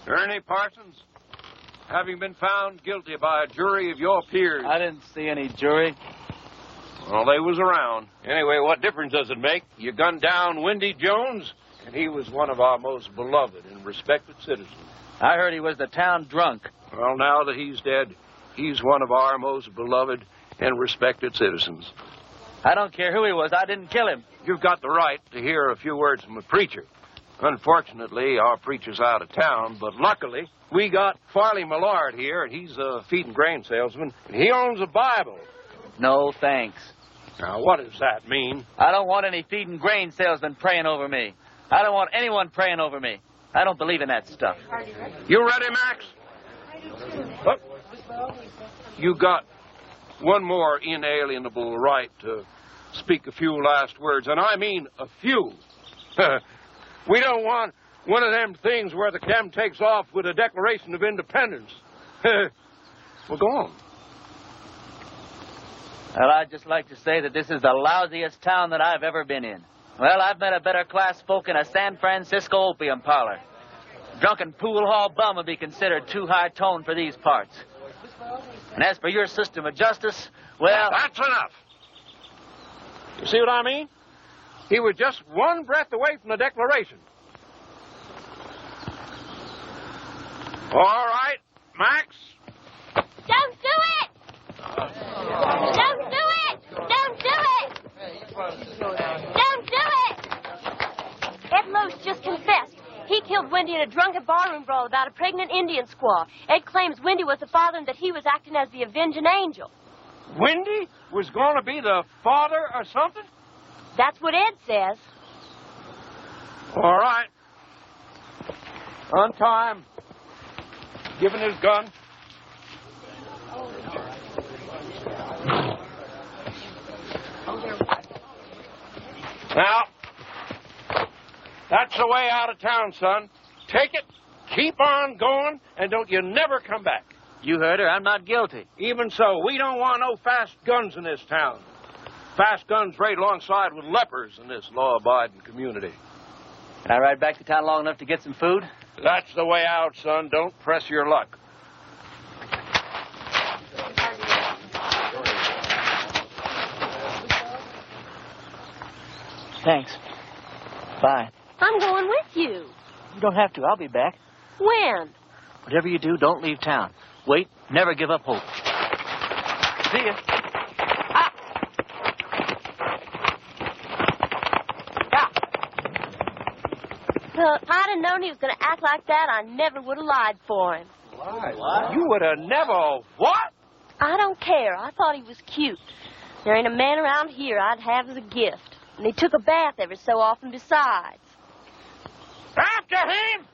Ernie Parsons, having been found guilty by a jury of your peers. I didn't see any jury. Well, they was around. Anyway, what difference does it make? You gunned down Wendy Jones, and he was one of our most beloved and respected citizens. I heard he was the town drunk. Well, now that he's dead, he's one of our most beloved and respected citizens. I don't care who he was. I didn't kill him. You've got the right to hear a few words from a preacher. Unfortunately, our preacher's out of town, but luckily, we got Farley Millard here, and he's a feed and grain salesman, and he owns a Bible. No, thanks. Now, what does that mean? I don't want any feed and grain salesmen praying over me. I don't want anyone praying over me. I don't believe in that stuff. You ready, Max? What? You got one more inalienable right to speak a few last words, and I mean a few. We don't want one of them things where the cam takes off with a Declaration of Independence. Well, go on. Well, I'd just like to say that this is the lousiest town that I've ever been in. Well, I've met a better class folk in a San Francisco opium parlor. Drunken pool hall bum would be considered too high tone for these parts. And as for your system of justice, well... That's enough. You see what I mean? He was just one breath away from the Declaration. All right, Max. Don't do it! Don't do it! Don't do it! Don't do it! Ed Loach just confessed. He killed Wendy in a drunken barroom brawl about a pregnant Indian squaw. Ed claims Wendy was the father and that he was acting as the avenging angel. Wendy was going to be the father or something? That's what Ed says. All right. On time. Giving his gun. Now, that's the way out of town, son. Take it, keep on going, and don't you never come back. You heard her. I'm not guilty. Even so, we don't want no fast guns in this town. Fast guns right alongside with lepers in this law-abiding community. Can I ride back to town long enough to get some food? That's the way out, son. Don't press your luck. Thanks. Bye. I'm going with you. You don't have to. I'll be back. When? Whatever you do, don't leave town. Wait. Never give up hope. See ya. Well, if I'd have known he was going to act like that, I never would have lied for him. What? You would have never... What? I don't care. I thought he was cute. There ain't a man around here I'd have as a gift. And he took a bath every so often besides. After him!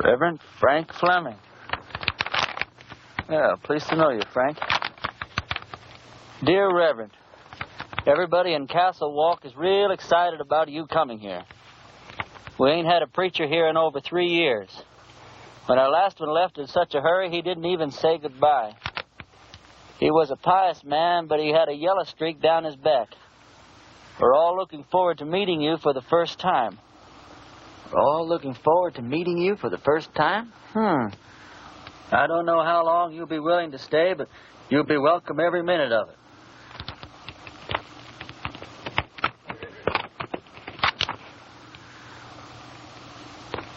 Reverend Frank Fleming. Yeah, pleased to know you, Frank. Dear Reverend, everybody in Castle Walk is real excited about you coming here. We ain't had a preacher here in over 3 years. When our last one left in such a hurry, he didn't even say goodbye. He was a pious man, but he had a yellow streak down his back. We're all looking forward to meeting you for the first time. We're all looking forward to meeting you for the first time? I don't know how long you'll be willing to stay, but you'll be welcome every minute of it.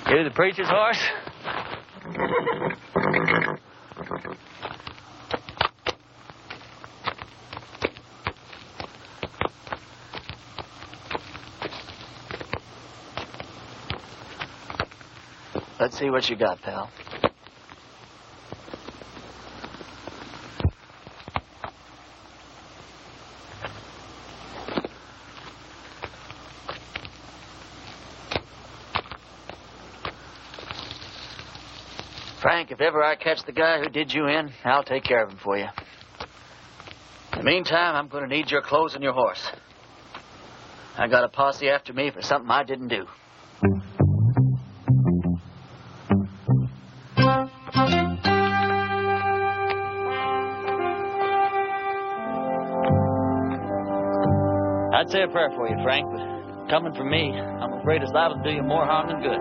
You the preacher's horse? Let's see what you got, pal. Frank, if ever I catch the guy who did you in, I'll take care of him for you. In the meantime, I'm going to need your clothes and your horse. I got a posse after me for something I didn't do. I'd say a prayer for you, Frank, but coming from me, I'm afraid it's liable to do you more harm than good.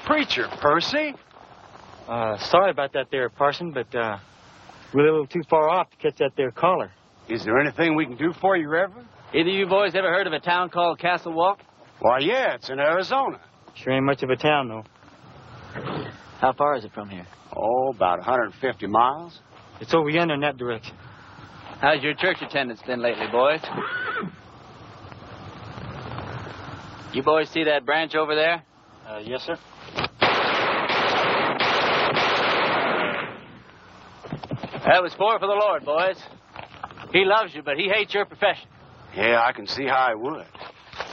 Preacher, Percy. Sorry about that there, Parson, but we're a little too far off to catch that there caller. Is there anything we can do for you, Reverend? Either of you boys ever heard of a town called Castle Walk? Why, yeah, it's in Arizona. Sure ain't much of a town, though. How far is it from here? Oh, about 150 miles. It's over yonder in that direction. How's your church attendance been lately, boys? You boys see that branch over there? Yes, sir. That was 4 for the Lord, boys. He loves you, but he hates your profession. Yeah, I can see how I would.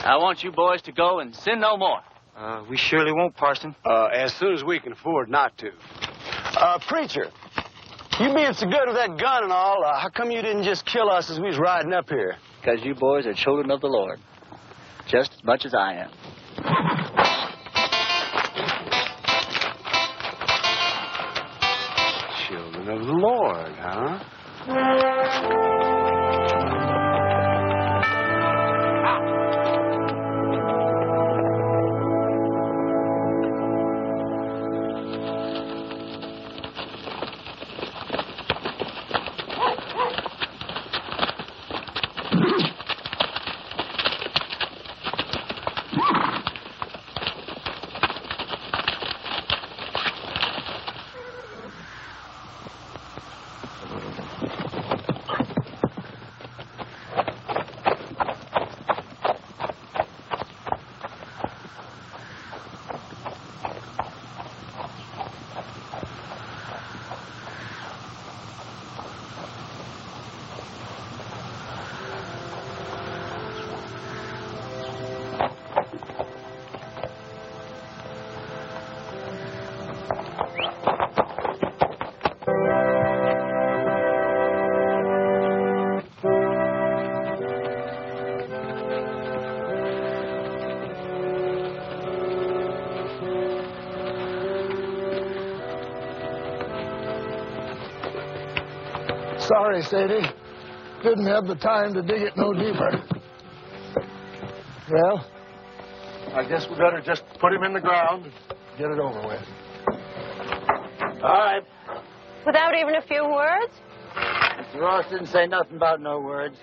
I want you boys to go and sin no more. We surely won't, Parson. As soon as we can afford not to. Preacher, you being so good with that gun and all, how come you didn't just kill us as we was riding up here? Because you boys are children of the Lord, just as much as I am. Children of the Lord, huh? Sorry, Sadie. Didn't have the time to dig it no deeper. Well, I guess we better just put him in the ground and get it over with. All right. Without even a few words? Mr. Ross didn't say nothing about no words.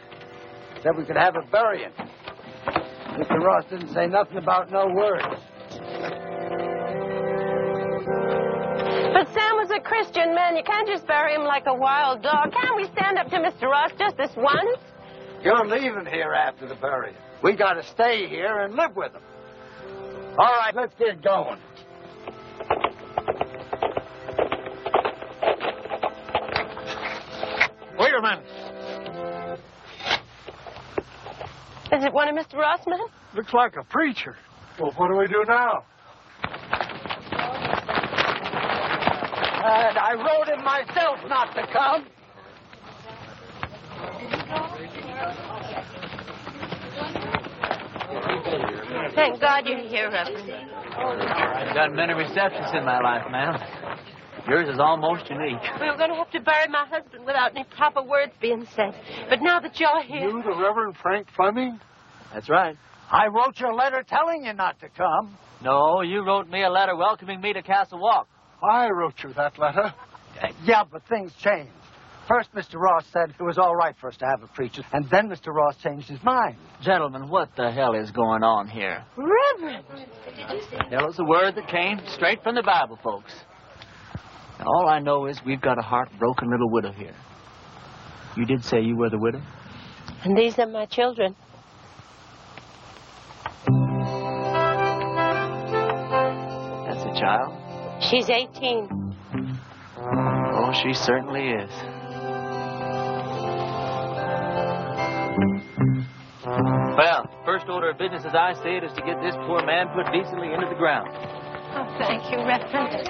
Said we could have a burying. Mr. Ross didn't say nothing about no words. But Sam was a Christian man. You can't just bury him like a wild dog. Can't we stand up to Mr. Ross just this once? You're leaving here after the burial. We got to stay here and live with him. All right, let's get going. Wait a minute. Is it one of Mr. Ross' men? Looks like a preacher. Well, what do we do now? And I wrote him myself not to come. Thank God you're here, Reverend. I've got many receptions in my life, ma'am. Yours is almost unique. We were going to have to bury my husband without any proper words being said. But now that you're here... You, the Reverend Frank Fleming? That's right. I wrote you a letter telling you not to come. No, you wrote me a letter welcoming me to Castle Walk. I wrote you that letter. Yeah, but things changed. First, Mr. Ross said it was all right for us to have a preacher, and then Mr. Ross changed his mind. Gentlemen, what the hell is going on here? Reverend! Hell is a word that came straight from the Bible, folks. And all I know is we've got a heartbroken little widow here. You did say you were the widow? And these are my children. That's a child? She's 18. Oh, she certainly is. Well, first order of business as I see it is to get this poor man put decently into the ground. Oh, thank you, Reverend.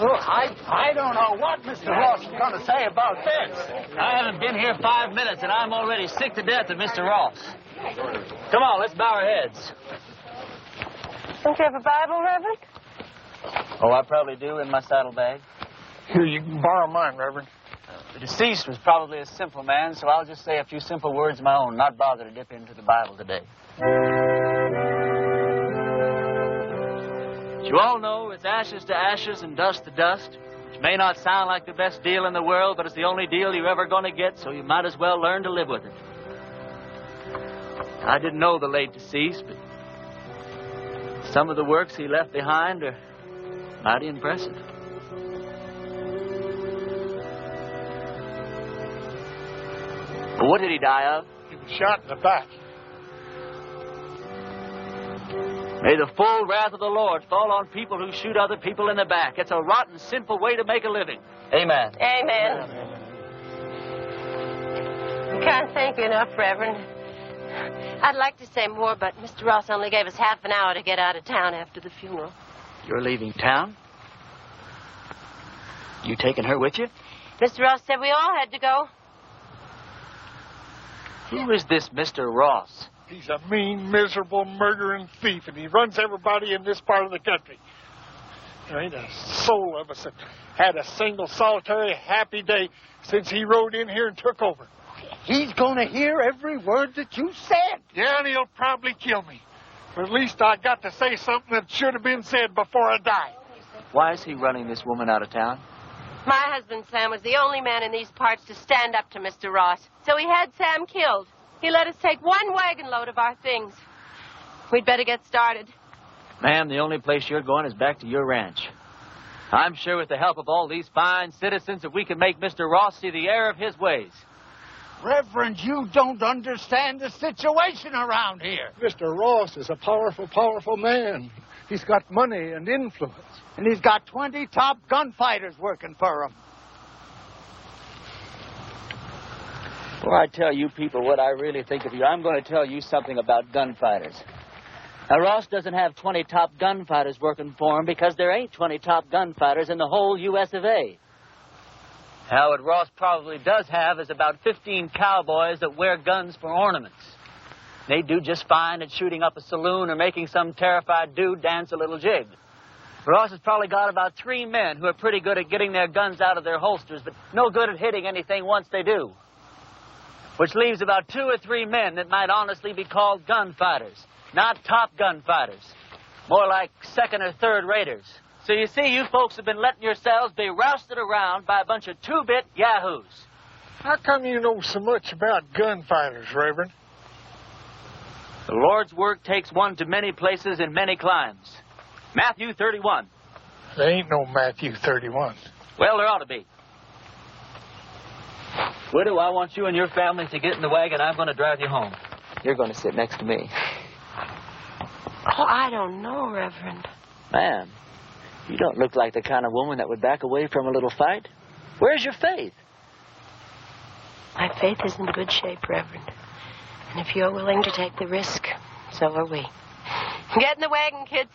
Oh, I don't know what Mr. Ross is going to say about this. I haven't been here 5 minutes, and I'm already sick to death of Mr. Ross. Come on, let's bow our heads. Don't you have a Bible, Reverend? Oh, I probably do in my saddlebag. Here, you can borrow mine, Reverend. The deceased was probably a simple man, so I'll just say a few simple words of my own, not bother to dip into the Bible today. As you all know, it's ashes to ashes and dust to dust, which may not sound like the best deal in the world, but it's the only deal you're ever going to get, so you might as well learn to live with it. I didn't know the late deceased, but some of the works he left behind are mighty impressive. But what did he die of? He was shot in the back. May the full wrath of the Lord fall on people who shoot other people in the back. It's a rotten, sinful way to make a living. Amen. Amen. Can't thank you enough, Reverend. I'd like to say more, but Mr. Ross only gave us half an hour to get out of town after the funeral. You're leaving town? You taking her with you? Mr. Ross said we all had to go. Who is this Mr. Ross? He's a mean, miserable, murdering thief, and he runs everybody in this part of the country. There ain't a soul of us that had a single, solitary, happy day since he rode in here and took over. He's going to hear every word that you said. Yeah, and he'll probably kill me. But at least I got to say something that should have been said before I die. Why is he running this woman out of town? My husband, Sam, was the only man in these parts to stand up to Mr. Ross. So he had Sam killed. He let us take one wagon load of our things. We'd better get started. Ma'am, the only place you're going is back to your ranch. I'm sure with the help of all these fine citizens that we can make Mr. Ross see the error of his ways. Reverend, you don't understand the situation around here. Mr. Ross is a powerful, powerful man. He's got money and influence. And he's got 20 top gunfighters working for him. Before I tell you people what I really think of you, I'm going to tell you something about gunfighters. Now, Ross doesn't have 20 top gunfighters working for him because there ain't 20 top gunfighters in the whole U.S. of A. Now, what Ross probably does have is about 15 cowboys that wear guns for ornaments. They do just fine at shooting up a saloon or making some terrified dude dance a little jig. Ross has probably got about 3 men who are pretty good at getting their guns out of their holsters, but no good at hitting anything once they do. Which leaves about 2 or 3 men that might honestly be called gunfighters. Not top gunfighters. More like second or third raters. So you see, you folks have been letting yourselves be rousted around by a bunch of 2-bit yahoos. How come you know so much about gunfighters, Reverend? The Lord's work takes one to many places and many climes. Matthew 31. There ain't no Matthew 31. Well, there ought to be. Widow, I want you and your family to get in the wagon. I'm going to drive you home. You're going to sit next to me. Oh, I don't know, Reverend. Ma'am, you don't look like the kind of woman that would back away from a little fight. Where's your faith? My faith is in good shape, Reverend. And if you're willing to take the risk, so are we. Get in the wagon, kids.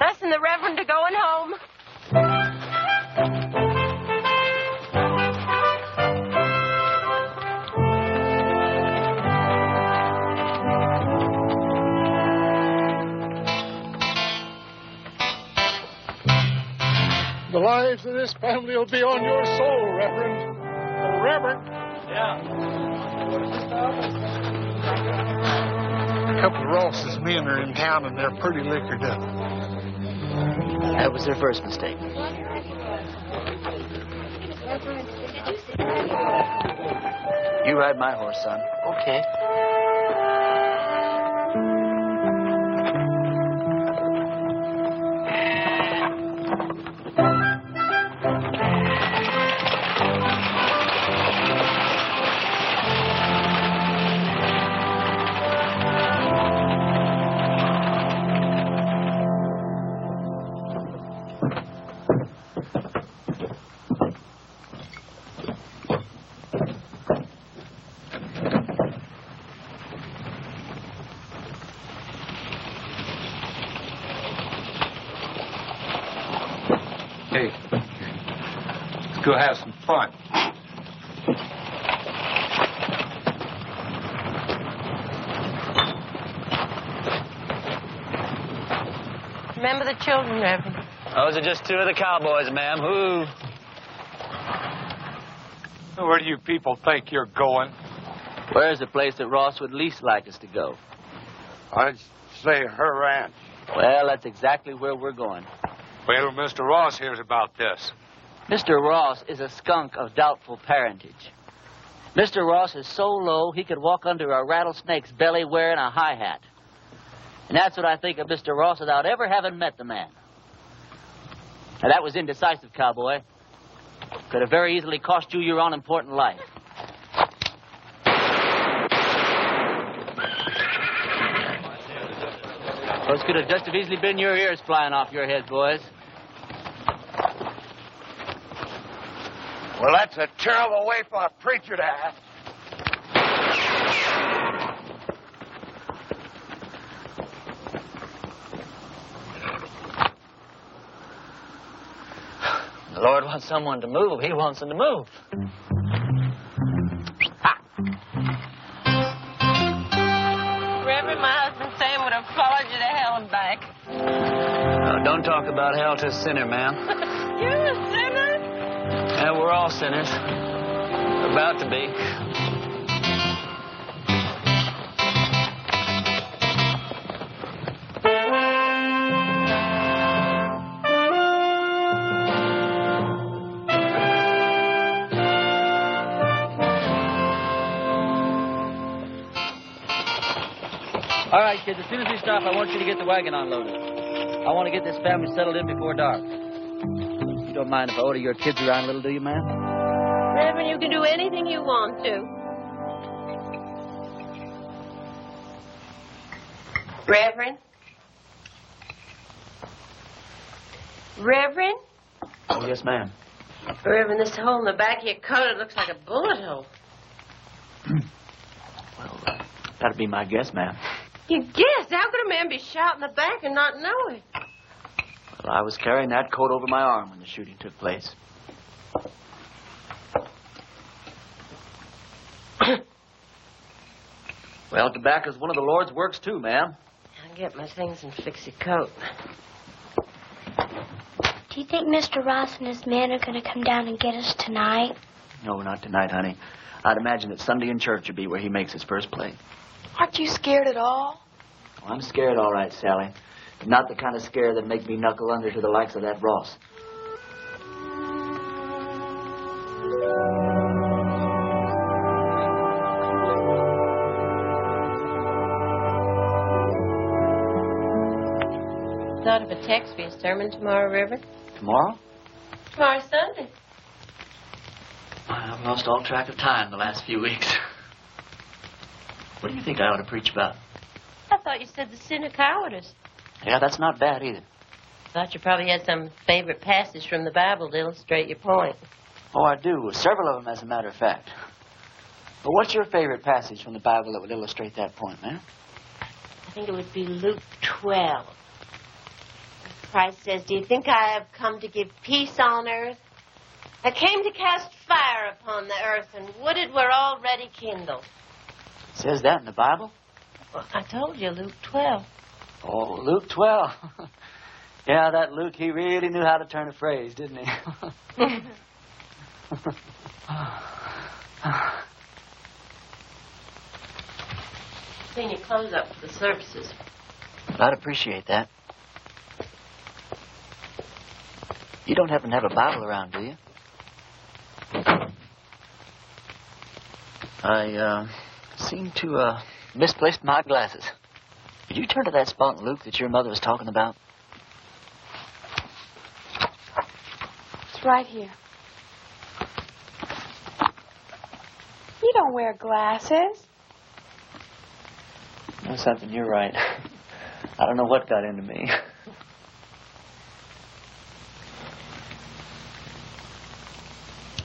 Us and the Reverend are going home. The lives of this family will be on your soul, Reverend. Reverend. Yeah. A couple of Ross's men are in town and they're pretty liquored up. That was their first mistake. You ride my horse, son. Okay. Hey, let's go have some fun. Remember the children, Reverend. Those are just two of the cowboys, ma'am. Who? Where do you people think you're going? Where's the place that Ross would least like us to go? I'd say her ranch. Well, that's exactly where we're going. Wait till Mr. Ross hears about this. Mr. Ross is a skunk of doubtful parentage. Mr. Ross is so low he could walk under a rattlesnake's belly wearing a high hat. And that's what I think of Mr. Ross without ever having met the man. Now, that was indecisive, cowboy. Could have very easily cost you your all-important life. Those could have just as easily been your ears flying off your head, boys. Well, that's a terrible way for a preacher to act. The Lord wants someone to move. He wants them to move. Reverend, my husband Sam would have followed you to hell and back. Don't talk about hell to a sinner, ma'am. You're a sinner? Yeah, we're all sinners. About to be. All right, kids, as soon as we stop, I want you to get the wagon unloaded. I want to get this family settled in before dark. You don't mind if I order your kids around a little, do you, ma'am? Reverend, you can do anything you want to. Reverend? Reverend? Oh, yes, ma'am. Reverend, this hole in the back of your coat, it looks like a bullet hole. Well, that'd be my guess, ma'am. You guessed? How could a man be shot in the back and not know it? Well, I was carrying that coat over my arm when the shooting took place. Well, tobacco's one of the Lord's works, too, ma'am. I'll get my things and fix your coat. Do you think Mr. Ross and his men are going to come down and get us tonight? No, not tonight, honey. I'd imagine that Sunday in church would be where he makes his first play. Aren't you scared at all? Well, I'm scared, all right, Sally. But not the kind of scare that'd make me knuckle under to the likes of that Ross. Thought of a text for your sermon tomorrow, Reverend? Tomorrow? Tomorrow's Sunday. I've lost all track of time the last few weeks. What do you think I ought to preach about? I thought you said the sin of cowardice. Yeah, that's not bad either. Thought you probably had some favorite passage from the Bible to illustrate your point. Oh, I do. Several of them, as a matter of fact. But what's your favorite passage from the Bible that would illustrate that point, man? I think it would be Luke 12. Christ says, "Do you think I have come to give peace on earth? I came to cast fire upon the earth, and wood it were already kindled." It says that in the Bible? Well, I told you, Luke 12. Oh, Luke 12. Yeah, that Luke, he really knew how to turn a phrase, didn't he? Clean your clothes up for the services. I'd appreciate that. You don't happen to have a Bible around, do you? I seem to misplaced my glasses. Could you turn to that spot in Luke that your mother was talking about? It's right here. You don't wear glasses. You know something, you're right. I don't know what got into me.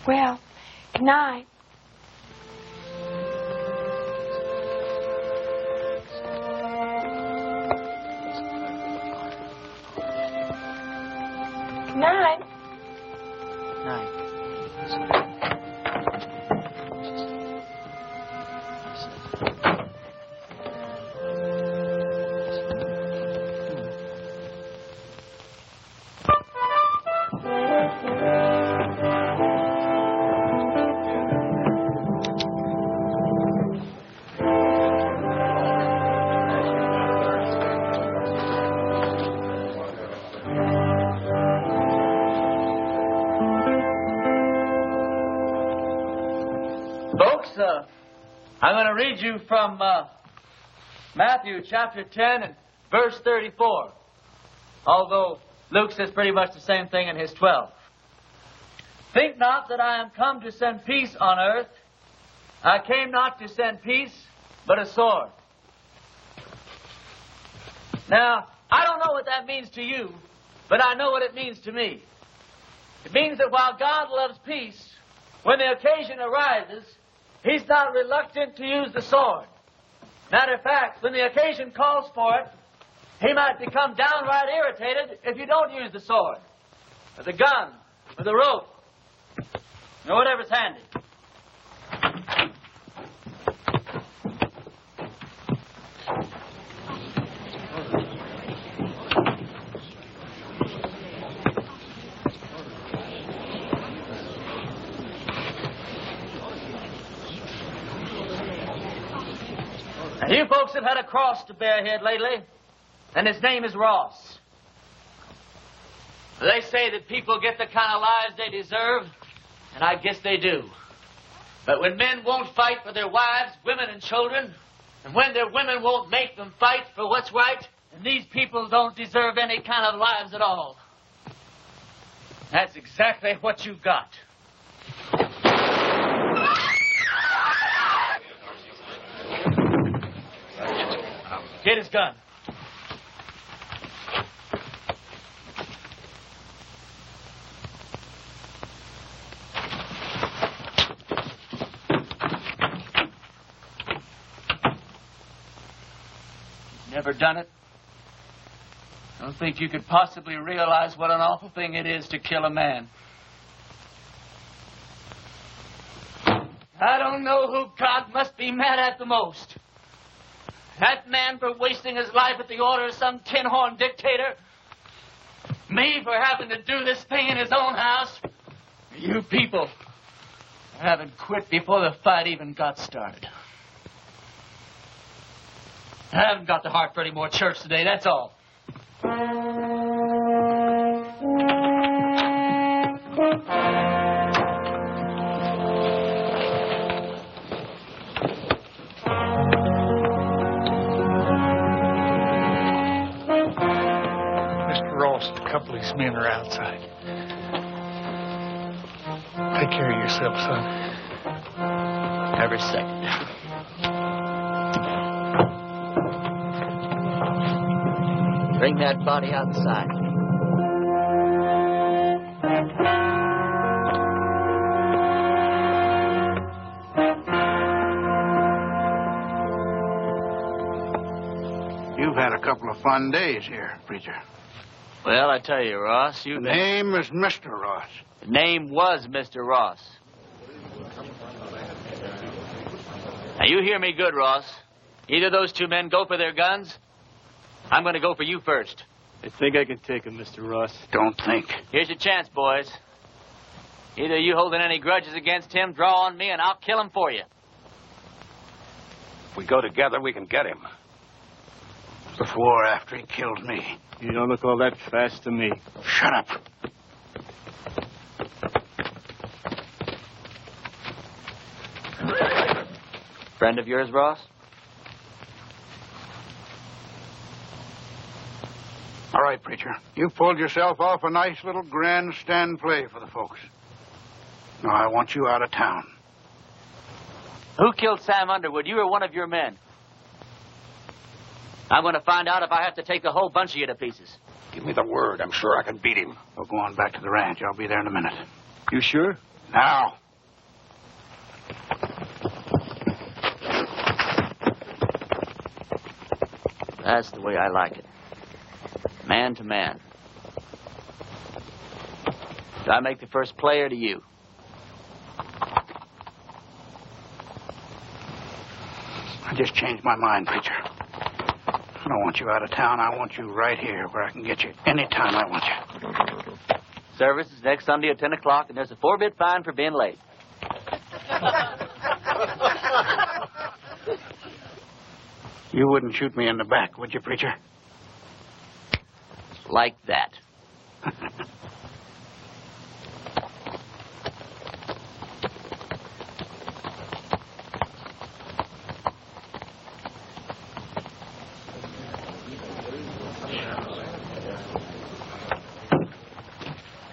Well, good night. Good night. I'm going to read you from Matthew chapter 10 and verse 34. Although Luke says pretty much the same thing in his 12. Think not that I am come to send peace on earth. I came not to send peace, but a sword. Now, I don't know what that means to you, but I know what it means to me. It means that while God loves peace, when the occasion arises, He's not reluctant to use the sword. Matter of fact, when the occasion calls for it, He might become downright irritated if you don't use the sword, or the gun, or the rope, or whatever's handy. Now, you folks have had a cross to bear here lately, and his name is Ross. They say that people get the kind of lives they deserve, and I guess they do. But when men won't fight for their wives, women, and children, and when their women won't make them fight for what's right, then these people don't deserve any kind of lives at all. That's exactly what you've got. Get his gun. Never done it? I don't think you could possibly realize what an awful thing it is to kill a man. I don't know who God must be mad at the most. That man for wasting his life at the order of some tin-horn dictator. Me for having to do this thing in his own house. You people haven't quit before the fight even got started. I haven't got the heart for any more church today, that's all. couple of his men are outside. Take care of yourself, son. Every second. Bring that body outside. You've had a couple of fun days here, preacher. Well, I tell you, Ross, The name is Mr. Ross. The name was Mr. Ross. Now, you hear me good, Ross. Either those two men go for their guns. I'm going to go for you first. I think I can take him, Mr. Ross. Don't think. Here's your chance, boys. Either you holding any grudges against him, draw on me, and I'll kill him for you. If we go together, we can get him. Before or after he killed me. You don't look all that fast to me. Shut up. Friend of yours, Ross? All right, preacher. You pulled yourself off a nice little grandstand play for the folks. Now I want you out of town. Who killed Sam Underwood, you or one of your men? I'm going to find out if I have to take the whole bunch of you to pieces. Give me the word. I'm sure I can beat him. We'll go on back to the ranch. I'll be there in a minute. You sure? Now. That's the way I like it. Man to man. Do I make the first play or do you? I just changed my mind, preacher. I don't want you out of town. I want you right here where I can get you anytime I want you. Service is next Sunday at 10 o'clock, and there's a 4-bit fine for being late. You wouldn't shoot me in the back, would you, preacher? Like that.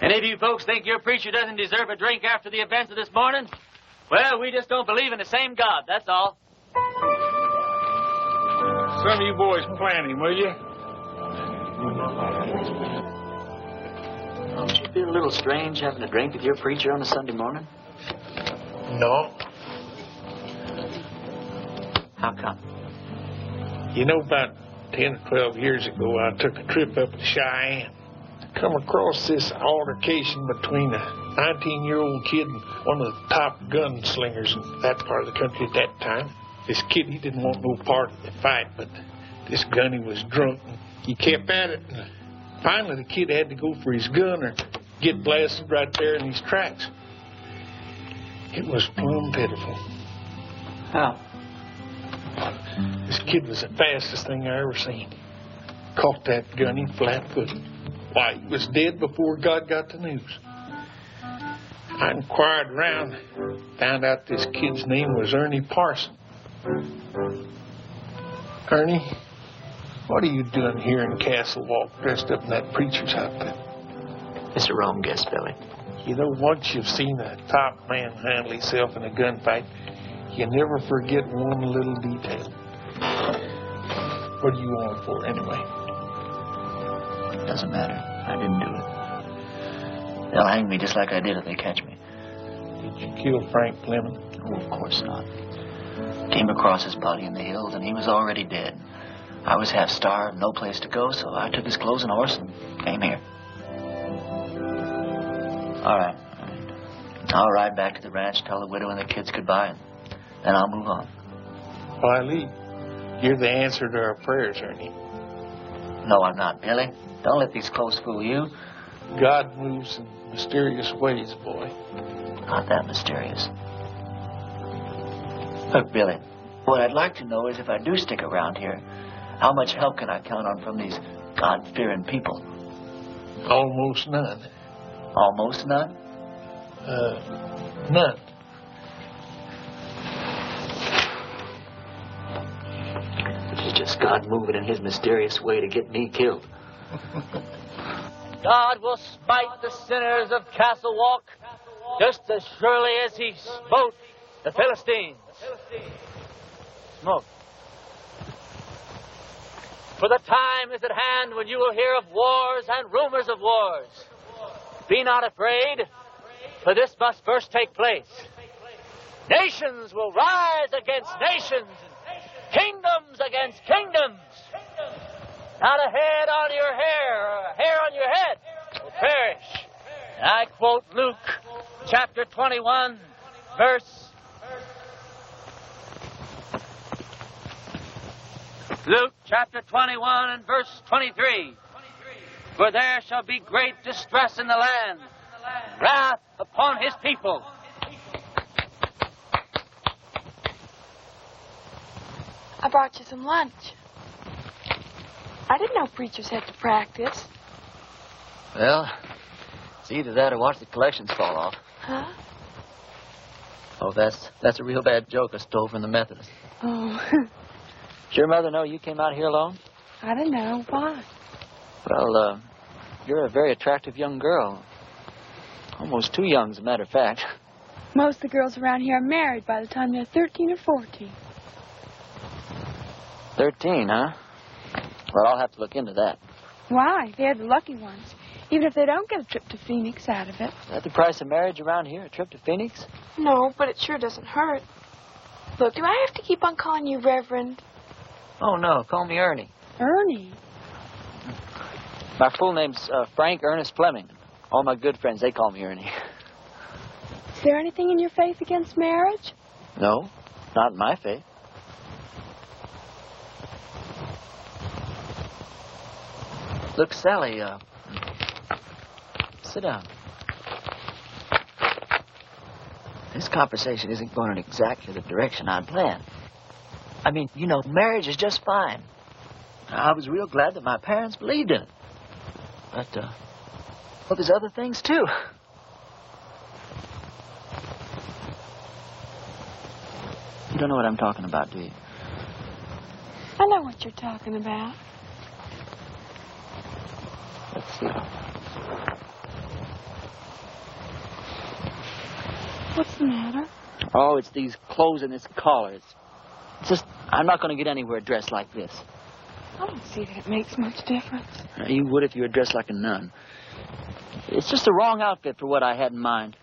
Any of you folks think your preacher doesn't deserve a drink after the events of this morning? Well, we just don't believe in the same God, that's all. Some of you boys plan him, will you? Don't you feel a little strange having a drink with your preacher on a Sunday morning? No. How come? You know, about 10 or 12 years ago, I took a trip up to Cheyenne. Come across this altercation between a 19-year-old kid and one of the top gunslingers in that part of the country at that time. This kid, he didn't want no part of the fight, but this gunny was drunk. He kept at it. And finally, the kid had to go for his gun or get blasted right there in these tracks. It was plumb pitiful. How? This kid was the fastest thing I ever seen. Caught that gunny flat-footed. Why, he was dead before God got the news. I inquired around, found out this kid's name was Ernie Parson. Ernie, what are you doing here in Castle Walk dressed up in that preacher's outfit? It's a wrong guess, Billy. You know, once you've seen a top man handle himself in a gunfight, you never forget one little detail. What are you on for, anyway? Doesn't matter. I didn't do it. They'll hang me just like I did if they catch me. Did you kill Frank Fleming? Oh, of course not. Came across his body in the hills, and he was already dead. I was half starved, no place to go, so I took his clothes and horse and came here. All right. I'll ride back to the ranch, tell the widow and the kids goodbye, and then I'll move on. Wiley, you're the answer to our prayers, Ernie. No, I'm not, Billy. Don't let these clothes fool you. God moves in mysterious ways, boy. Not that mysterious. Look, Billy, what I'd like to know is if I do stick around here, how much help can I count on from these God-fearing people? Almost none. Almost none? None. This is just God moving in his mysterious way to get me killed. God will smite the sinners of Castle Walk just as surely as he smote the Philistines. Smoke. For the time is at hand when you will hear of wars and rumors of wars. Be not afraid, for this must first take place. Nations will rise against nations, kingdoms against kingdoms. Not a hair on your head will perish. And I quote Luke chapter 21, verse. Luke chapter 21 and verse 23. For there shall be great distress in the land, wrath upon his people. I brought you some lunch. I didn't know preachers had to practice. Well, it's either that or watch the collections fall off. Huh? Oh, that's a real bad joke I stole from the Methodists. Oh. Does your mother know you came out here alone? I don't know. Why? Well, you're a very attractive young girl. Almost too young, as a matter of fact. Most of the girls around here are married by the time they're 13 or 14. 13, huh? Well, I'll have to look into that. Why? They're the lucky ones. Even if they don't get a trip to Phoenix out of it. Is that the price of marriage around here, a trip to Phoenix? No, but it sure doesn't hurt. Look, do I have to keep on calling you Reverend? Oh, no. Call me Ernie. Ernie? My full name's Frank Ernest Fleming. All my good friends, they call me Ernie. Is there anything in your faith against marriage? No, not in my faith. Look, Sally, sit down. This conversation isn't going in exactly the direction I planned. I mean, you know, marriage is just fine. I was real glad that my parents believed in it. But, well, there's other things, too. You don't know what I'm talking about, do you? I know what you're talking about. Let's see. What's the matter? Oh, it's these clothes and this collar. It's just, I'm not going to get anywhere dressed like this. I don't see that it makes much difference. You would if you were dressed like a nun. It's just the wrong outfit for what I had in mind.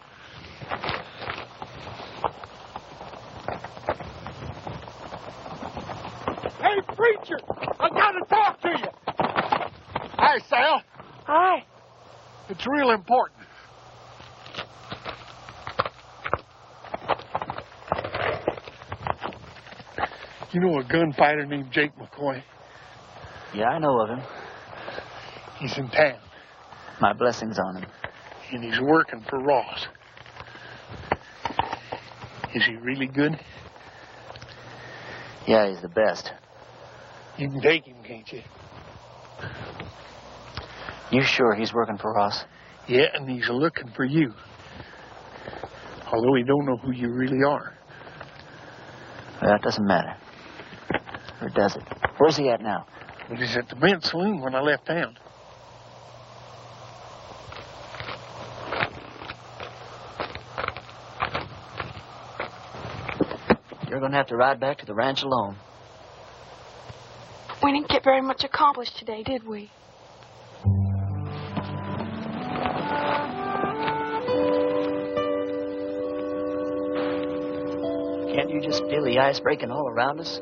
Hey, preacher! I gotta talk to you! Hi, Sal. Hi. It's real important. You know a gunfighter named Jake McCoy? Yeah, I know of him. He's in town. My blessings on him. And he's working for Ross. Is he really good? Yeah, he's the best. You can take him, can't you? You sure he's working for Ross? Yeah, and he's looking for you. Although he don't know who you really are. Well, that doesn't matter. Or does it? Where's he at now? Well, he's at the men's saloon when I left town. You're going to have to ride back to the ranch alone. We didn't get very much accomplished today, did we? Can't you just feel the ice breaking all around us?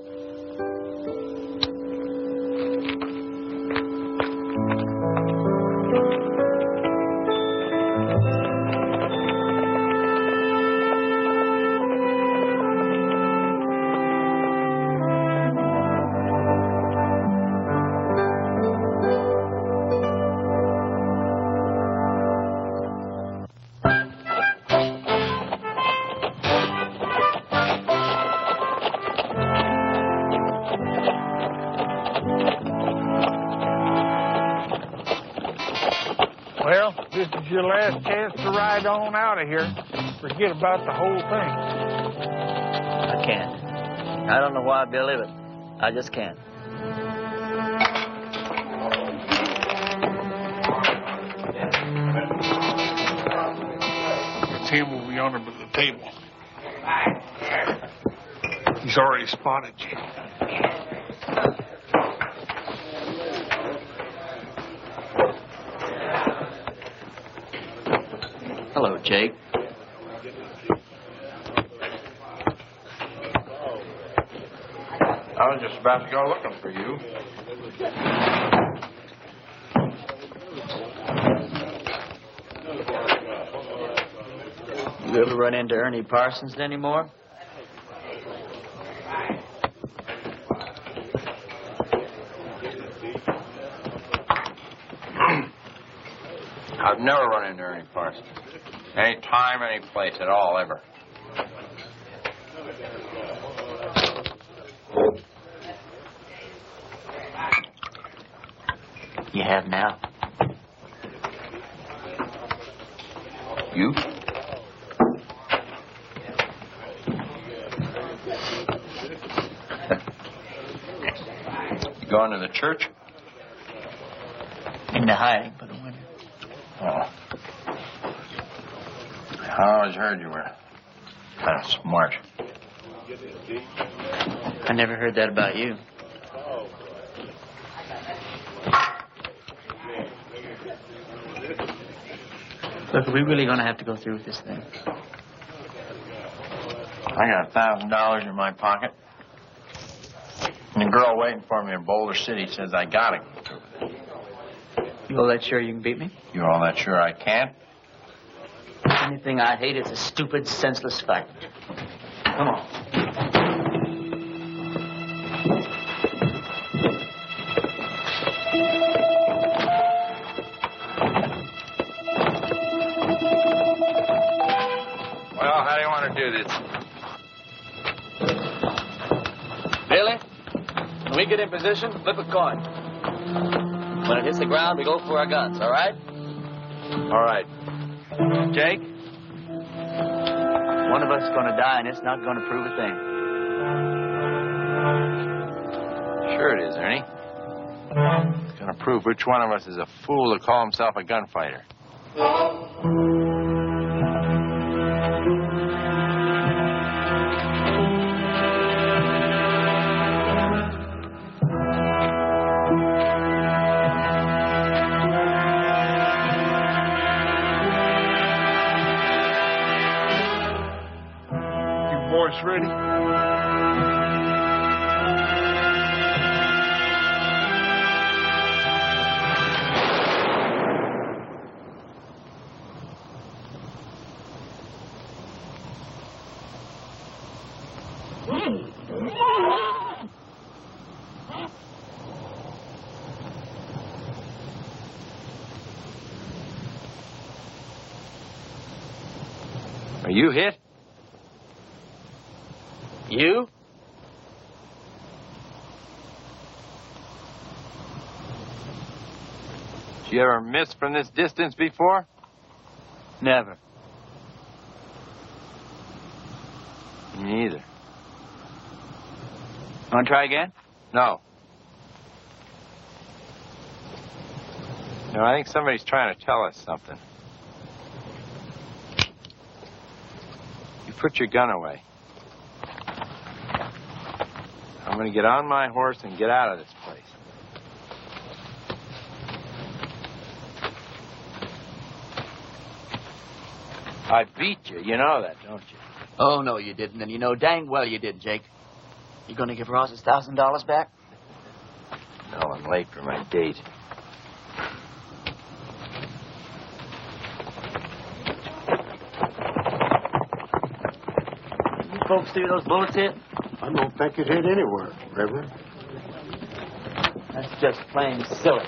Well, this is your last chance to ride on out of here. Forget about the whole thing. I can't. I don't know why, Billy, but I just can't. him over yonder by the table. He's already spotted you. Hello, Jake. I was just about to go looking for you. You ever run into Ernie Parsons anymore? I've never run into Ernie Parsons. Any time, any place at all, ever. You have now. You? You going to the church? Into hiding for the winter. Oh. I always heard you were kind of smart. I never heard that about you. Look, are we really going to have to go through with this thing? I got $1,000 in my pocket. And the girl waiting for me in Boulder City says I gotta go through with it. You all that sure you can beat me? You all that sure I can't? Anything I hate is a stupid, senseless fight. Come on. Well, how do you want to do this? Billy, when we get in position, flip a coin. When it hits the ground, we go for our guns, all right? All right. Jake, one of us is going to die, and it's not going to prove a thing. Sure it is, Ernie. It's going to prove which one of us is a fool to call himself a gunfighter. Boys ready? Are you hit? You? Did you ever miss from this distance before? Never. Me either. Want to try again? No. No, I think somebody's trying to tell us something. You put your gun away. I'm going to get on my horse and get out of this place. I beat you. You know that, don't you? Oh, no, you didn't. And you know dang well you did, Jake. You going to give Ross his $1,000 back? No, I'm late for my date. You folks see those bullets hit? I don't think it hit anywhere, Reverend. That's just plain silly.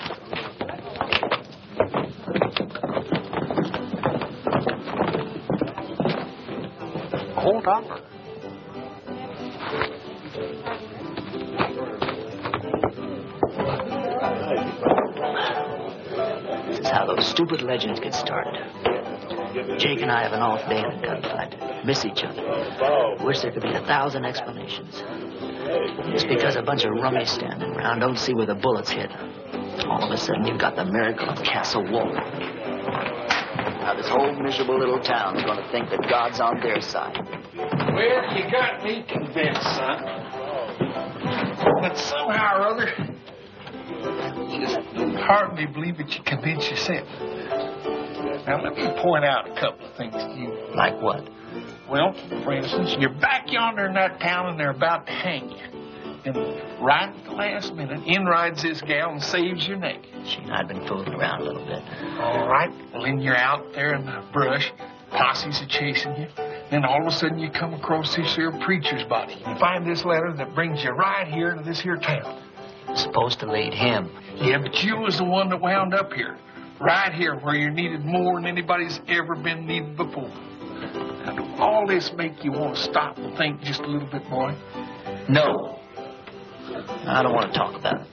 Hold on. This is how those stupid legends get started. Jake and I have an off day in a gunfight. Miss each other. Wish there could be 1,000 explanations. Just because a bunch of rummies standing around don't see where the bullets hit. All of a sudden, you've got the miracle of Castle Wolf. how this whole miserable little town's going to think that God's on their side. Well, you got me convinced, son. But somehow or other, just hardly believe that you convince yourself. Now, let me point out a couple of things to you. Like what? Well, for instance, you're back yonder in that town and they're about to hang you. And right at the last minute, in rides this gal and saves your neck. She and I've been fooling around a little bit. All right. Well, then you're out there in the brush. Posses are chasing you. Then all of a sudden you come across this here preacher's body. You find this letter that brings you right here to this here town. It's supposed to lead him. Yeah, but you was the one that wound up here. Right here where you're needed more than anybody's ever been needed before. Now, do all this make you want to stop and think just a little bit more? No. I don't want to talk about it.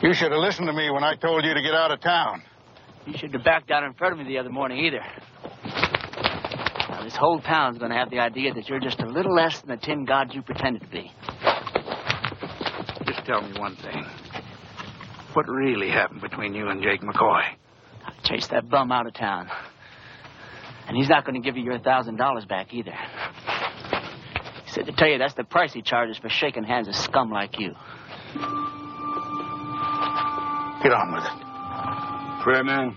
You should have listened to me when I told you to get out of town. You shouldn't have backed down in front of me the other morning either. Now, this whole town's going to have the idea that you're just a little less than the tin god you pretended to be. Just tell me one thing. What really happened between you and Jake McCoy? I chased that bum out of town. And he's not going to give you your $1,000 back either. He said to tell you that's the price he charges for shaking hands with scum like you. Get on with it. Prayer man,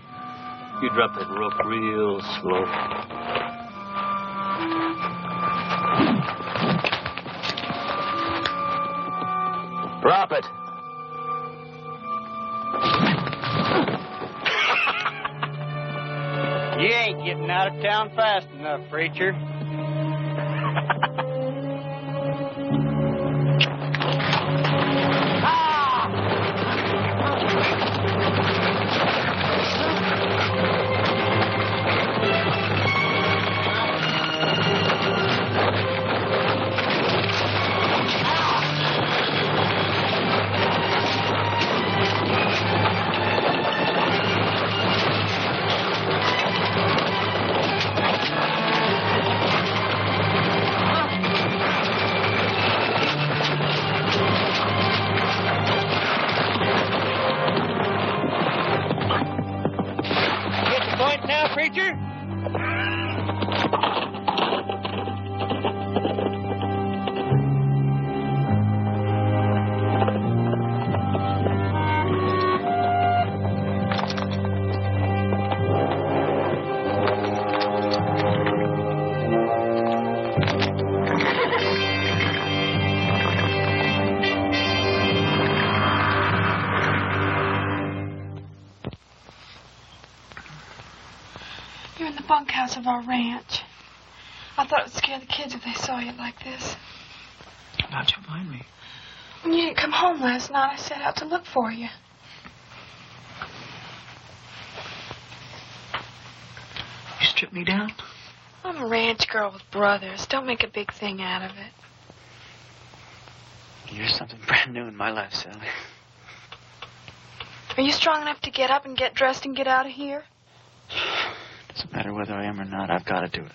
you drop that rope real slow. Drop it. You ain't getting out of town fast enough, preacher. Bunkhouse of our ranch. I thought it would scare the kids if they saw you like this. How'd you find me? When you didn't come home last night, I set out to look for you. You stripped me down? I'm a ranch girl with brothers. Don't make a big thing out of it. You're something brand new in my life, Sally. Are you strong enough to get up and get dressed and get out of here? Doesn't matter whether I am or not, I've got to do it.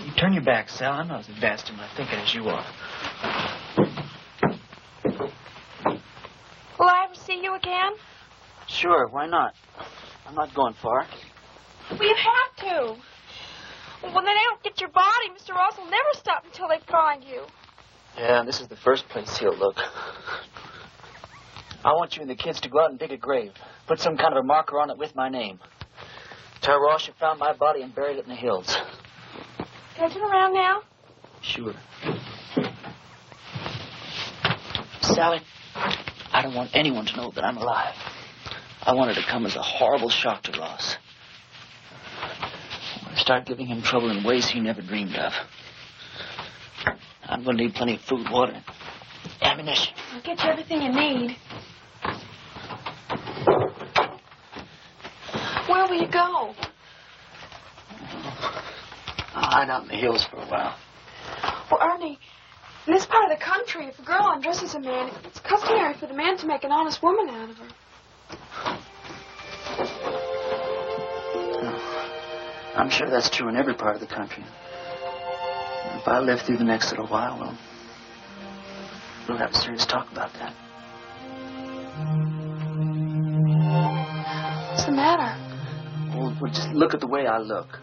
You turn your back, Sal. I'm not as advanced in my thinking as you are. Will I ever see you again? Sure, why not? I'm not going far. Well, you have to. When they don't get your body, Mr. Ross will never stop until they find you. Yeah, and this is the first place he'll look. I want you and the kids to go out and dig a grave. Put some kind of a marker on it with my name. Tell Ross you found my body and buried it in the hills. Can I turn around now? Sure. Sally, I don't want anyone to know that I'm alive. I want it to come as a horrible shock to Ross. I want to start giving him trouble in ways he never dreamed of. I'm going to need plenty of food, water, and ammunition. I'll get you everything you need. Where will you go? I'll hide out in the hills for a while. Well, Ernie, in this part of the country, if a girl undresses a man, it's customary for the man to make an honest woman out of her. I'm sure that's true in every part of the country. If I live through the next little while, well, we'll have a serious talk about that. What's the matter? Well, just look at the way I look.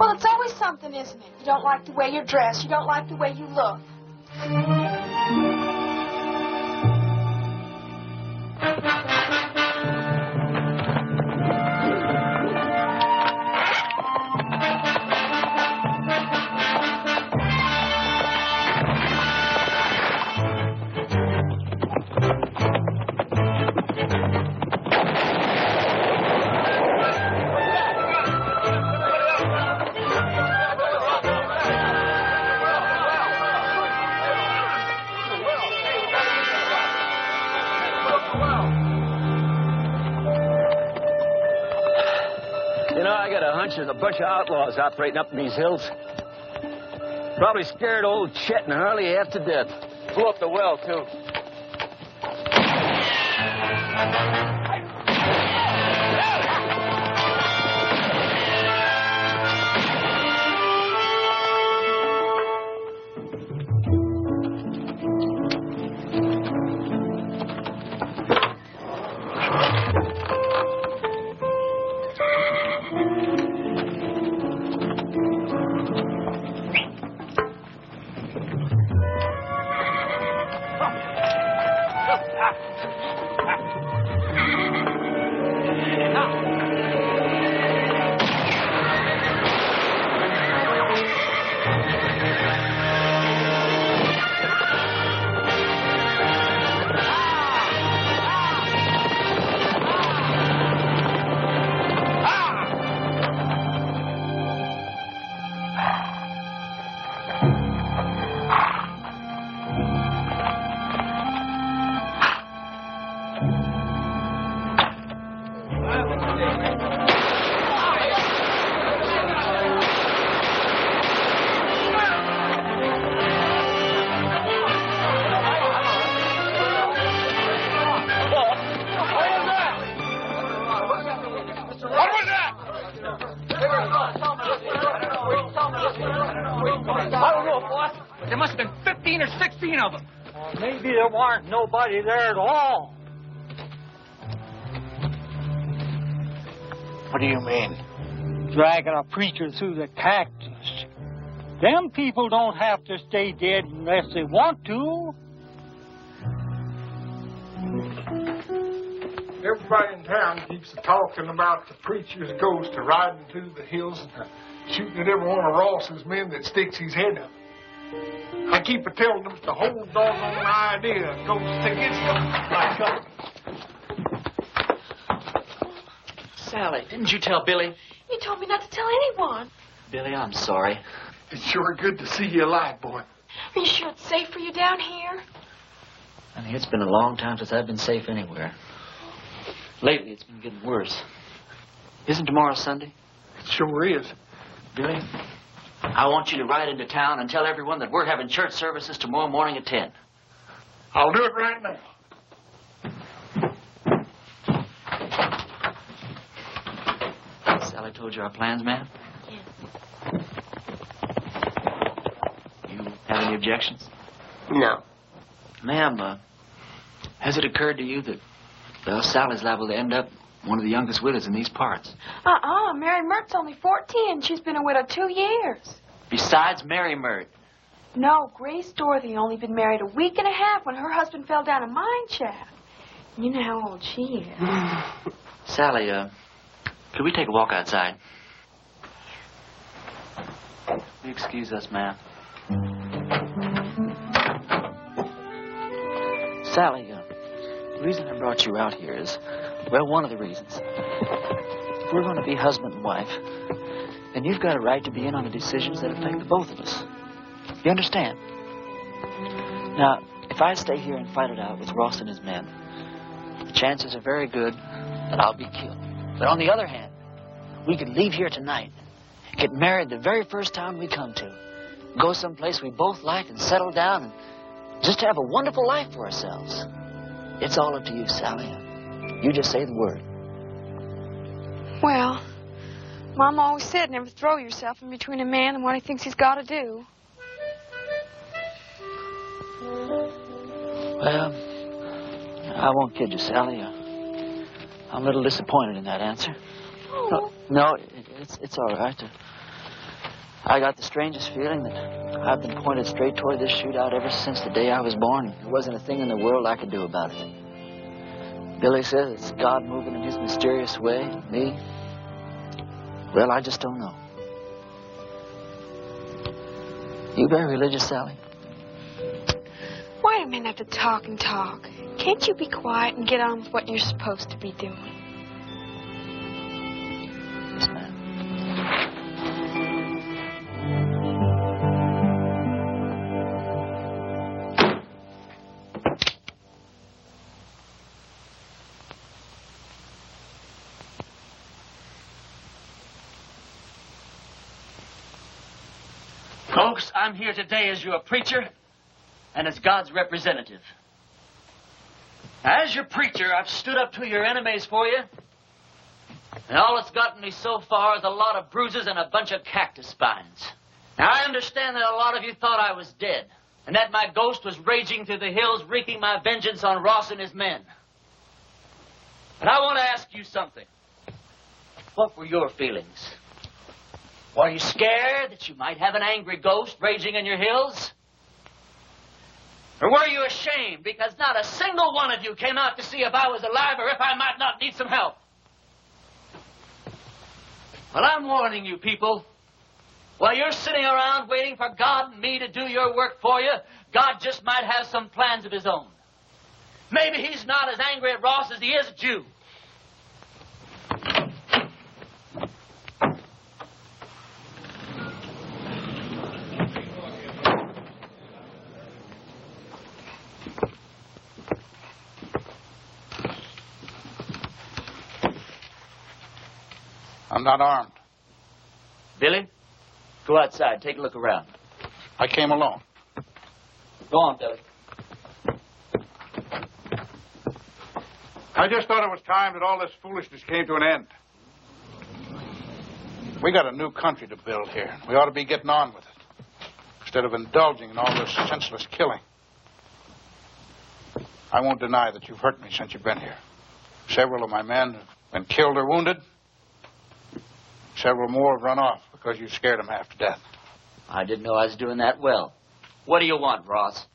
Well, it's always something, isn't it? You don't like the way you're dressed. You don't like the way you look. There's a bunch of outlaws operating up in these hills. Probably scared old Chet and Harley half to death. Blew up the well, too. There must have been 15 or 16 of them. Maybe there weren't nobody there at all. What do you mean? Dragging a preacher through the cactus. Them people don't have to stay dead unless they want to. Everybody in town keeps talking about the preacher's ghost riding through the hills and shooting at every one of Ross's men that sticks his head up. I keep telling them it's the whole doggone idea of ghosts to get Sally, didn't you tell Billy? You told me not to tell anyone. Billy, I'm sorry. It's sure good to see you alive, boy. Are you sure it's safe for you down here? Honey, it's been a long time since I've been safe anywhere. Lately, it's been getting worse. Isn't tomorrow Sunday? It sure is. Billy, I want you to ride into town and tell everyone that we're having church services tomorrow morning at 10. I'll do it right now. Sally told you our plans, ma'am? Yes. You have any objections? No. Ma'am, has it occurred to you that, well, Sally's liable to end up one of the youngest widows in these parts? Mary Mert's only 14. She's been a widow 2 years. Besides Mary Mert? No, Grace Dorothy only been married a week and a half when her husband fell down a mine shaft. You know how old she is. Sally, could we take a walk outside? Will you excuse us, ma'am? Sally, the reason I brought you out here is, well, one of the reasons. If we're going to be husband and wife, then you've got a right to be in on the decisions that affect the both of us. You understand? Now, if I stay here and fight it out with Ross and his men, the chances are very good that I'll be killed. But on the other hand, we could leave here tonight, get married the very first town we come to, go someplace we both like and settle down and just have a wonderful life for ourselves. It's all up to you, Sally. You just say the word. Well, Mom always said never throw yourself in between a man and what he thinks he's got to do. Well, I won't kid you, Sally. I'm a little disappointed in that answer. No, it's all right. I got the strangest feeling that I've been pointed straight toward this shootout ever since the day I was born. There wasn't a thing in the world I could do about it. Billy says it's God moving in his mysterious way. Me? Well, I just don't know. You very religious, Sally? Why do men have to talk and talk? Can't you be quiet and get on with what you're supposed to be doing? Yes, ma'am. Folks, I'm here today as your preacher and as God's representative. As your preacher, I've stood up to your enemies for you. And all it's gotten me so far is a lot of bruises and a bunch of cactus spines. Now, I understand that a lot of you thought I was dead, and that my ghost was raging through the hills, wreaking my vengeance on Ross and his men. But I want to ask you something. What were your feelings? Were you scared that you might have an angry ghost raging in your hills? Or were you ashamed because not a single one of you came out to see if I was alive or if I might not need some help? Well, I'm warning you people. While you're sitting around waiting for God and me to do your work for you, God just might have some plans of his own. Maybe he's not as angry at Ross as he is at you. I'm not armed. Billy, go outside. Take a look around. I came alone. Go on, Billy. I just thought it was time that all this foolishness came to an end. We got a new country to build here. We ought to be getting on with it, instead of indulging in all this senseless killing. I won't deny that you've hurt me since you've been here. Several of my men have been killed or wounded. Several more have run off because you scared them half to death. I didn't know I was doing that well. What do you want, Ross?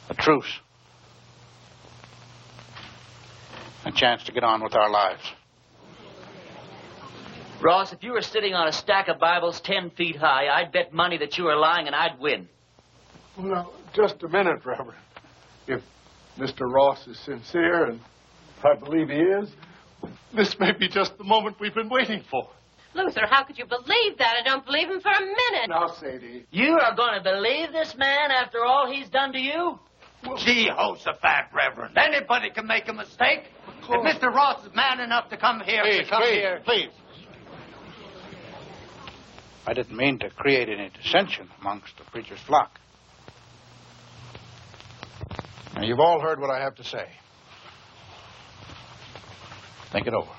A truce. A chance to get on with our lives. Ross, if you were sitting on a stack of Bibles 10 feet high, I'd bet money that you were lying and I'd win. Well, now, just a minute, Reverend. If Mr. Ross is sincere, and I believe he is, this may be just the moment we've been waiting for. Luther, how could you believe that? I don't believe him for a minute. Now, Sadie. You are going to believe this man after all he's done to you? Jehoshaphat, Reverend. Anybody can make a mistake. If Mr. Ross is man enough to come here, Please. I didn't mean to create any dissension amongst the preacher's flock. Now, you've all heard what I have to say. Think it over.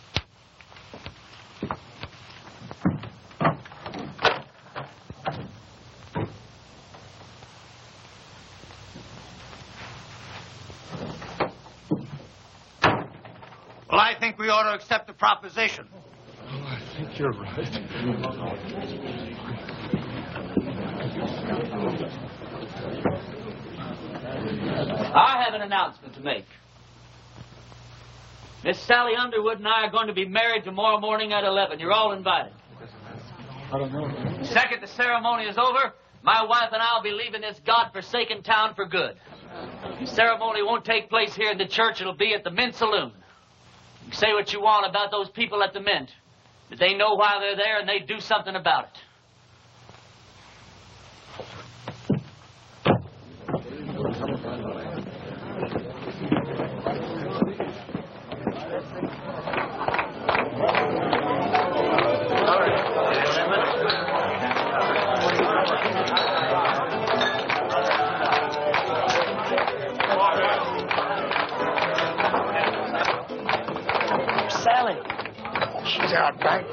Well, I think we ought to accept the proposition. Well, I think you're right. I have an announcement to make. Miss Sally Underwood and I are going to be married tomorrow morning at 11. You're all invited. I don't know. The second the ceremony is over, my wife and I will be leaving this God-forsaken town for good. The ceremony won't take place here in the church. It'll be at the Mint Saloon. You can say what you want about those people at the Mint, but they know why they're there and they do something about it.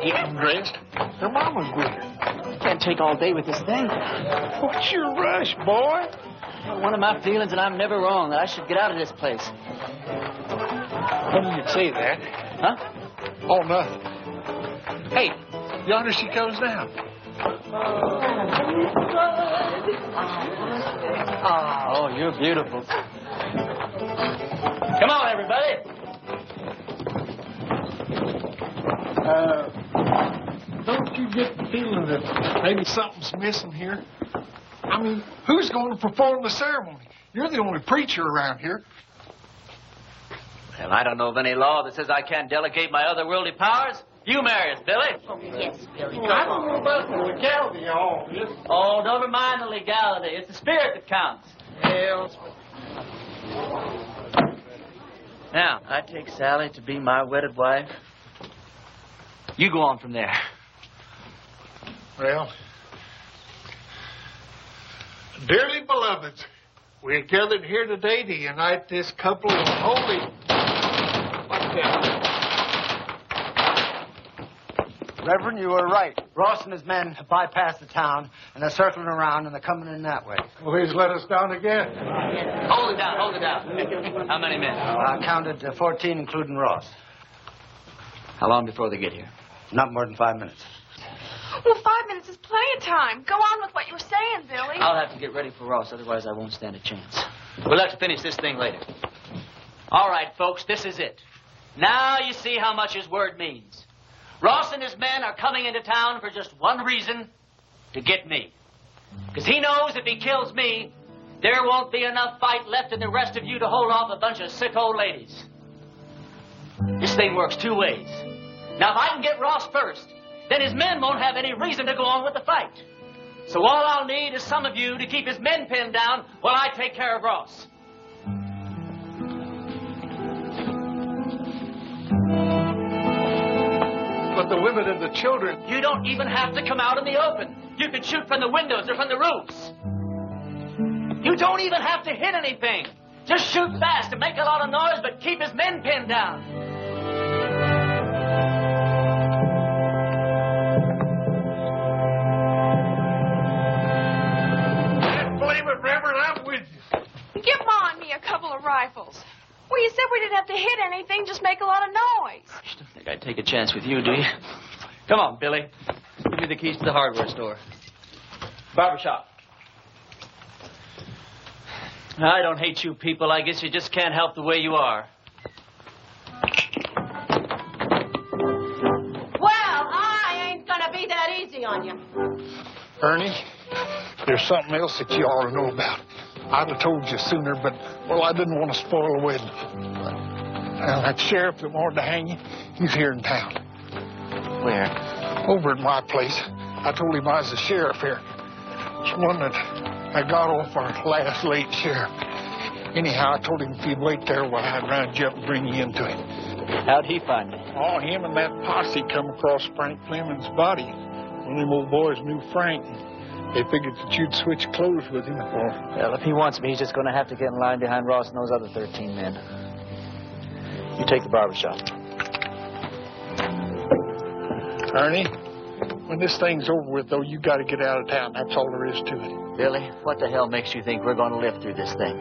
Getting dressed. Her mama's with her. Can't take all day with this thing. What's your rush, boy? One of my feelings, and I'm never wrong, that I should get out of this place. When you say that? Huh? Oh, nothing. Hey, yonder she comes down. Oh, you're beautiful. Come on, everybody. Don't you get the feeling that maybe something's missing here? I mean, who's going to perform the ceremony? You're the only preacher around here. Well, I don't know of any law that says I can't delegate my otherworldly powers. You marry us, Billy. Yes, Billy. I don't know about the legality of all this. Oh, never mind the legality. It's the spirit that counts. Well, Now, I take Sally to be my wedded wife. You go on from there. well, dearly beloved, we're gathered here today to unite this couple of holy... What's that? Reverend, you were right. Ross and his men have bypassed the town, and they're circling around, and they're coming in that way. Please let us down again. Hold it down, hold it down. How many men? I counted 14, including Ross. How long before they get here? Not more than 5 minutes. Well, 5 minutes is plenty of time. Go on with what you were saying, Billy. I'll have to get ready for Ross, otherwise I won't stand a chance. We'll have to finish this thing later. All right, folks, this is it. Now you see how much his word means. Ross and his men are coming into town for just one reason, to get me. Because he knows if he kills me, there won't be enough fight left in the rest of you to hold off a bunch of sick old ladies. This thing works two ways. Now, if I can get Ross first, then his men won't have any reason to go on with the fight. So all I'll need is some of you to keep his men pinned down while I take care of Ross. But the women and the children... You don't even have to come out in the open. You can shoot from the windows or from the roofs. You don't even have to hit anything. Just shoot fast and make a lot of noise, but keep his men pinned down. Believe it, Reverend, I'm with you. Give Ma and me a couple of rifles. Well, you said we didn't have to hit anything, just make a lot of noise. You don't think I'd take a chance with you, do you? Come on, Billy. Give me the keys to the hardware store. Barbershop. I don't hate you people. I guess you just can't help the way you are. Well, I ain't gonna be that easy on you. Ernie, there's something else that you ought to know about. I'd have told you sooner, but, well, I didn't want to spoil the wedding. Now, that sheriff that wanted to hang you, he's here in town. Where? Over at my place. I told him I was the sheriff here. It's one that I got off our last late sheriff. Anyhow, I told him if he'd wait there while I'd round you up and bring you into him. How'd he find me? Oh, him and that posse come across Frank Fleming's body. One of them old boys knew Frank. They figured that you'd switch clothes with him. Well, if he wants me, he's just going to have to get in line behind Ross and those other 13 men. You take the barbershop. Ernie, when this thing's over with, though, you got to get out of town. That's all there is to it. Billy, what the hell makes you think we're going to live through this thing?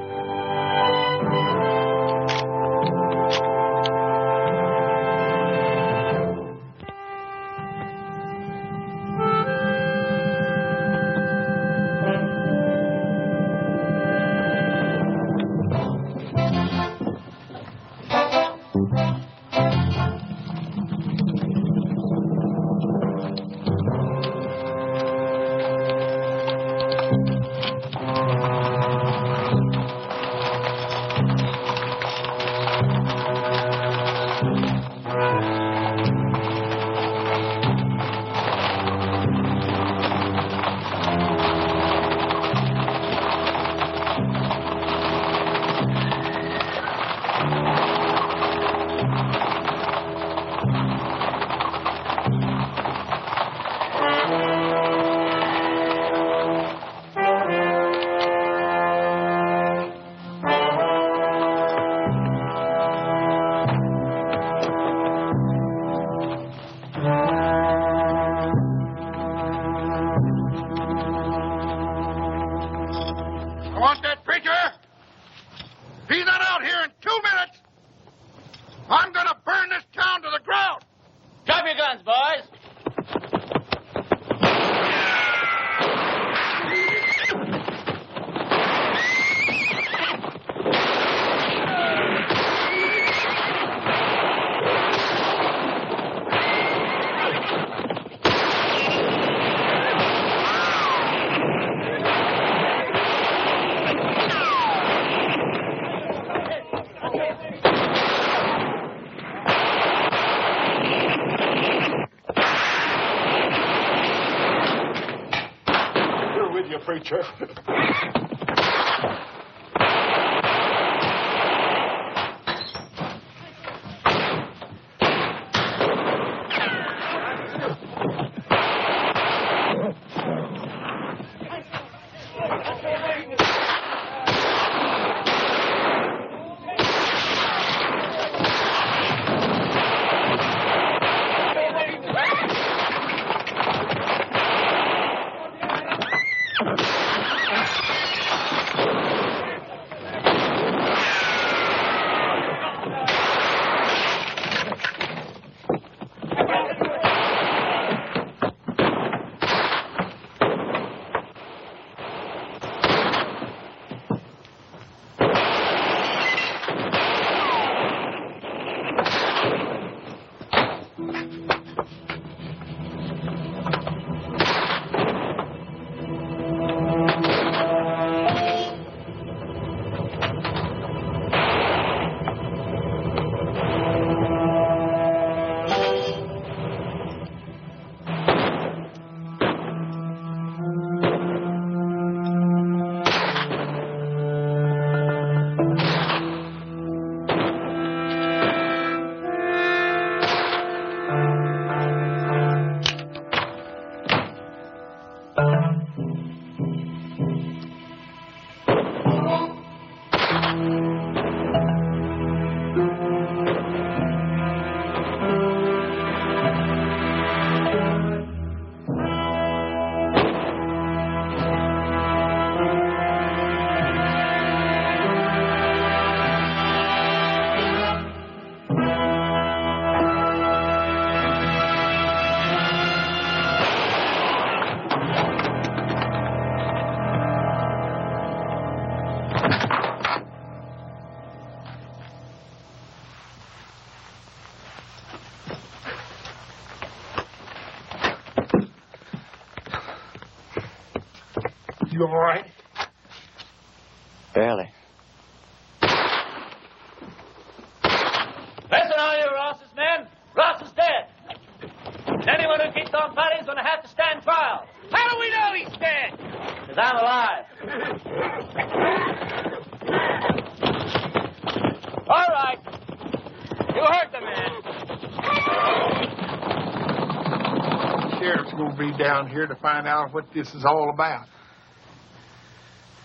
preacher. You all right? Barely. Listen, all you Ross's men. Ross is dead. And anyone who keeps on fighting is going to have to stand trial. How do we know he's dead? Because I'm alive. All right. You heard the man. The sheriff's going to be down here to find out what this is all about.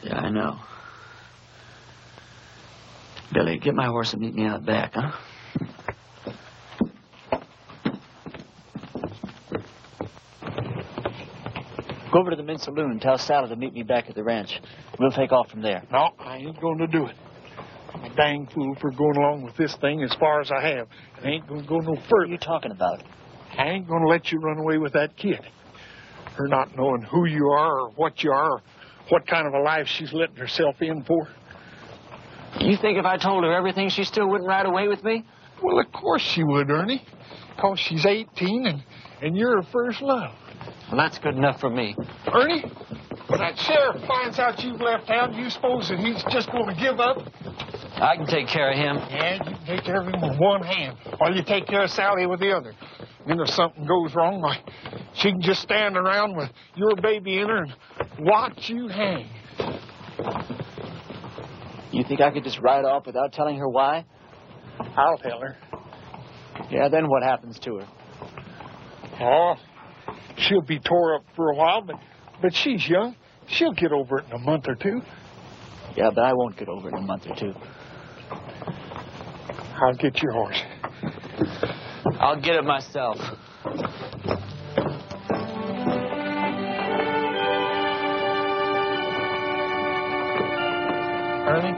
Yeah, I know. Billy, get my horse and meet me out back, huh? Go over to the men's saloon and tell Sally to meet me back at the ranch. We'll take off from there. No, I ain't going to do it. I'm a dang fool for going along with this thing as far as I have. I ain't going to go no further. What are you talking about? I ain't going to let you run away with that kid. Her not knowing who you are or what you are or what kind of a life she's letting herself in for. You think if I told her everything, she still wouldn't ride away with me? Well, of course she would, Ernie. Because she's 18 and you're her first love. Well, that's good enough for me. Ernie, when that sheriff finds out you've left town, do you suppose that he's just going to give up? I can take care of him. Yeah, you can take care of him with one hand, or you take care of Sally with the other. And if something goes wrong, why, she can just stand around with your baby in her and watch you hang. You think I could just ride off without telling her why? I'll tell her. Yeah, then what happens to her? Oh, she'll be tore up for a while, but she's young. She'll get over it in a month or two. Yeah, but I won't get over it in a month or two. I'll get your horse. I'll get it myself. Ernie,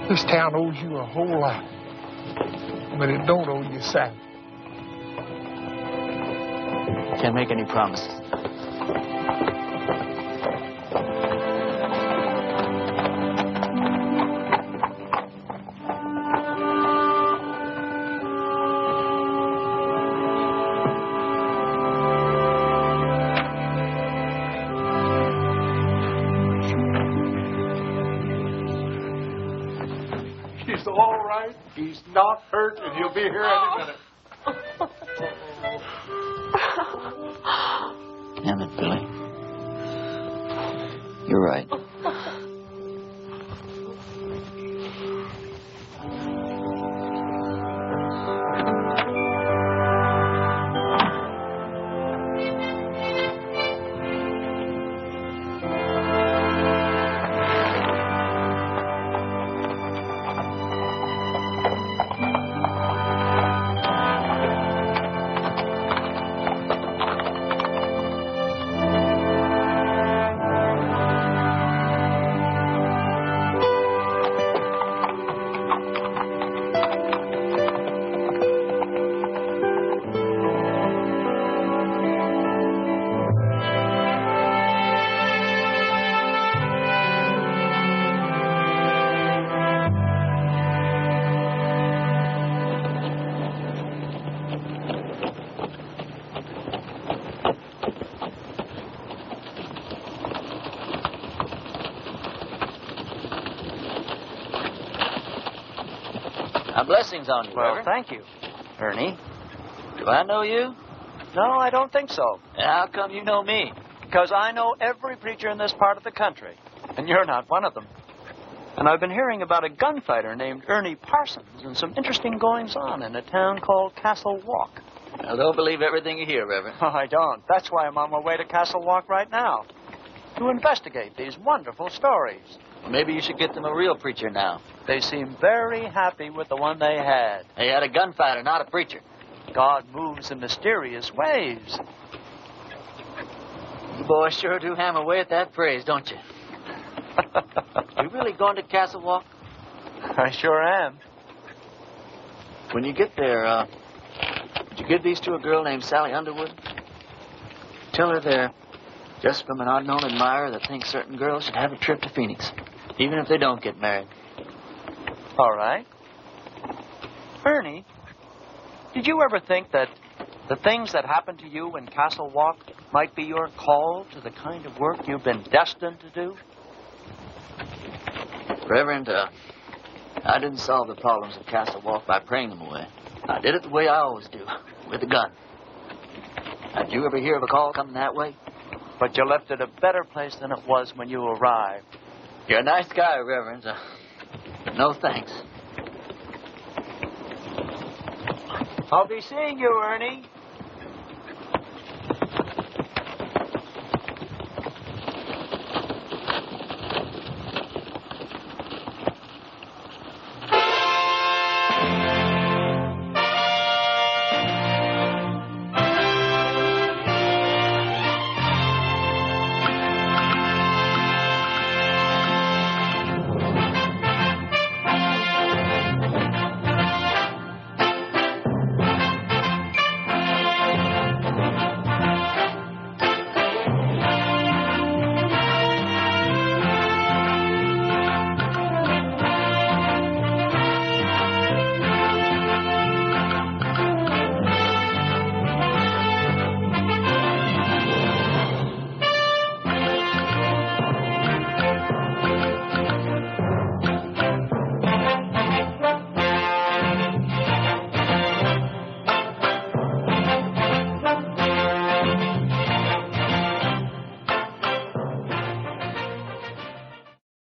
this town owes you a whole lot, but it don't owe you a cent. Can't make any promises. He's all right. He's not hurt, and he'll be here any minute. Damn it, Billy. You're right. Blessings on you, Well, Reverend. thank you. Ernie, do I know you? No, I don't think so. How come you know me? Because I know every preacher in this part of the country, and you're not one of them. And I've been hearing about a gunfighter named Ernie Parsons and some interesting goings-on in a town called Castle Walk. I don't believe everything you hear, Reverend. Oh, I don't. That's why I'm on my way to Castle Walk right now, to investigate these wonderful stories. Maybe you should get them a real preacher now. They seem very happy with the one they had. They had a gunfighter, not a preacher. God moves in mysterious ways. You boys sure do hammer away at that phrase, don't you? You really going to Castle Walk? I sure am. When you get there, would you give these to a girl named Sally Underwood? Tell her they're just from an unknown admirer that thinks certain girls should have a trip to Phoenix, even if they don't get married. All right. Ernie, did you ever think that the things that happened to you in Castle Walk might be your call to the kind of work you've been destined to do? Reverend, I didn't solve the problems of Castle Walk by praying them away. I did it the way I always do, with a gun. Did you ever hear of a call coming that way? But you left it a better place than it was when you arrived. You're a nice guy, Reverend. No thanks. I'll be seeing you, Ernie.